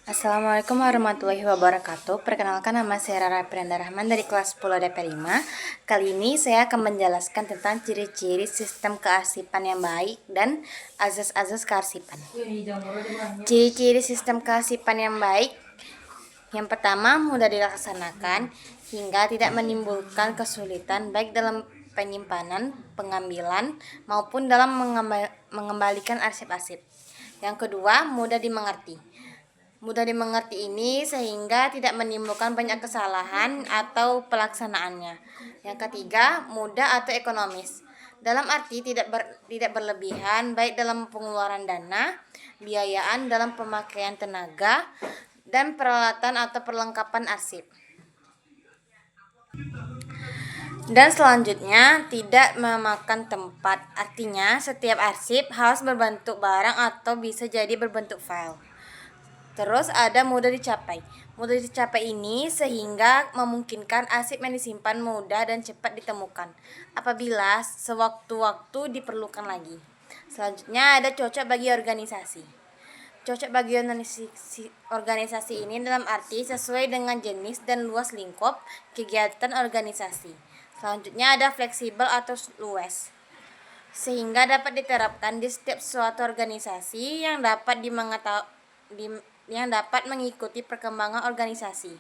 Assalamualaikum warahmatullahi wabarakatuh. Perkenalkan, nama saya Rara Prianda Rahman dari kelas 10 DP5. Kali ini saya akan menjelaskan tentang ciri-ciri sistem kearsipan yang baik dan azas-azas kearsipan. Ciri-ciri sistem kearsipan yang baik: yang pertama, mudah dilaksanakan hingga tidak menimbulkan kesulitan baik dalam penyimpanan, pengambilan, maupun dalam mengembalikan arsip-arsip. Yang kedua, mudah dimengerti. Mudah dimengerti ini sehingga tidak menimbulkan banyak kesalahan atau pelaksanaannya. Yang ketiga, mudah atau ekonomis. Dalam arti tidak berlebihan baik dalam pengeluaran dana, biayaan dalam pemakaian tenaga, dan peralatan atau perlengkapan arsip. Dan selanjutnya, tidak memakan tempat. Artinya, setiap arsip harus berbentuk barang atau bisa jadi berbentuk file. Terus ada mudah dicapai. Mudah dicapai ini sehingga memungkinkan arsip yang disimpan mudah dan cepat ditemukan apabila sewaktu-waktu diperlukan lagi. Selanjutnya ada cocok bagi organisasi. Cocok bagi organisasi ini dalam arti sesuai dengan jenis dan luas lingkup kegiatan organisasi. Selanjutnya ada fleksibel atau luas, sehingga dapat diterapkan di setiap suatu organisasi yang dapat mengikuti perkembangan organisasi.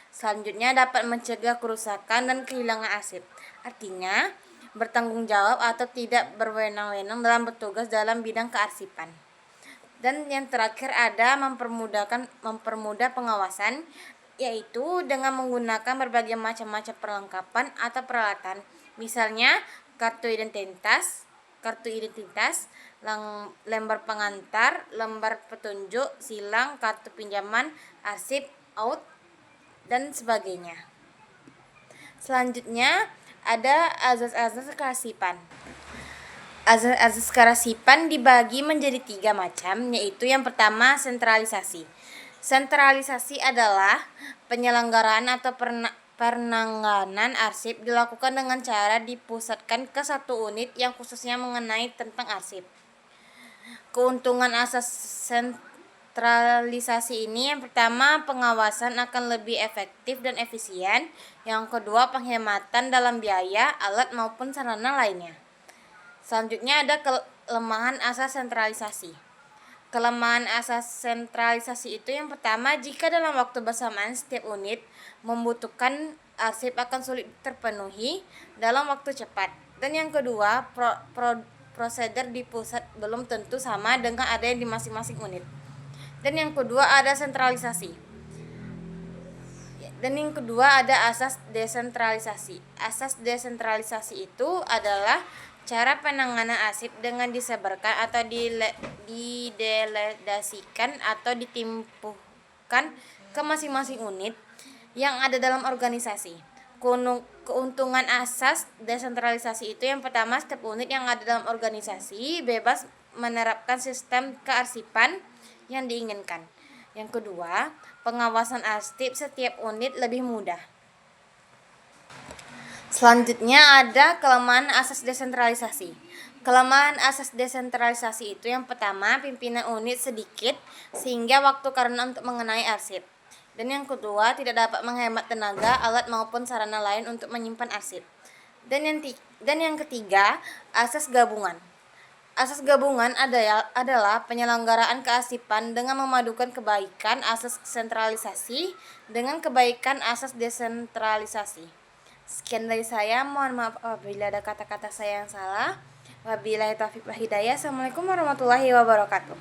Selanjutnya dapat mencegah kerusakan dan kehilangan arsip. Artinya, bertanggung jawab atau tidak berwenang-wenang dalam bertugas dalam bidang kearsipan. Dan yang terakhir ada mempermudah pengawasan, yaitu dengan menggunakan berbagai macam perlengkapan atau peralatan. Misalnya kartu identitas, lembar pengantar, lembar petunjuk, silang, kartu pinjaman, arsip, out, dan sebagainya. Selanjutnya ada azas-azas kearsipan. Azas kearsipan dibagi menjadi 3 macam, yaitu yang pertama, sentralisasi. Sentralisasi adalah penyelenggaraan atau penanganan arsip dilakukan dengan cara dipusatkan ke satu unit yang khususnya mengenai tentang arsip. Keuntungan asas sentralisasi ini: yang pertama, pengawasan akan lebih efektif dan efisien. Yang kedua, penghematan dalam biaya, alat maupun sarana lainnya. Selanjutnya ada kelemahan asas sentralisasi. Kelemahan asas sentralisasi itu yang pertama, jika dalam waktu bersamaan setiap unit membutuhkan arsip akan sulit terpenuhi dalam waktu cepat. Dan yang kedua, prosedur di pusat belum tentu sama dengan ada yang di masing-masing unit. Dan yang kedua ada sentralisasi. Dan yang kedua ada asas desentralisasi. Asas desentralisasi itu adalah cara penanganan arsip dengan disebarkan atau didelegasikan atau ditimpuhkan ke masing-masing unit yang ada dalam organisasi. Keuntungan asas desentralisasi itu yang pertama, setiap unit yang ada dalam organisasi bebas menerapkan sistem kearsipan yang diinginkan. Yang kedua, pengawasan arsip setiap unit lebih mudah. Selanjutnya ada kelemahan asas desentralisasi. Kelemahan asas desentralisasi itu yang pertama, pimpinan unit sedikit sehingga waktu karena untuk mengenai arsip. Dan yang kedua, tidak dapat menghemat tenaga, alat maupun sarana lain untuk menyimpan arsip. Dan yang ketiga, asas gabungan. Asas gabungan adalah penyelenggaraan kearsipan dengan memadukan kebaikan asas sentralisasi dengan kebaikan asas desentralisasi. Sekian dari saya, mohon maaf apabila ada kata-kata saya yang salah. Wabillahi taufiq wal hidayah. Assalamualaikum warahmatullahi wabarakatuh.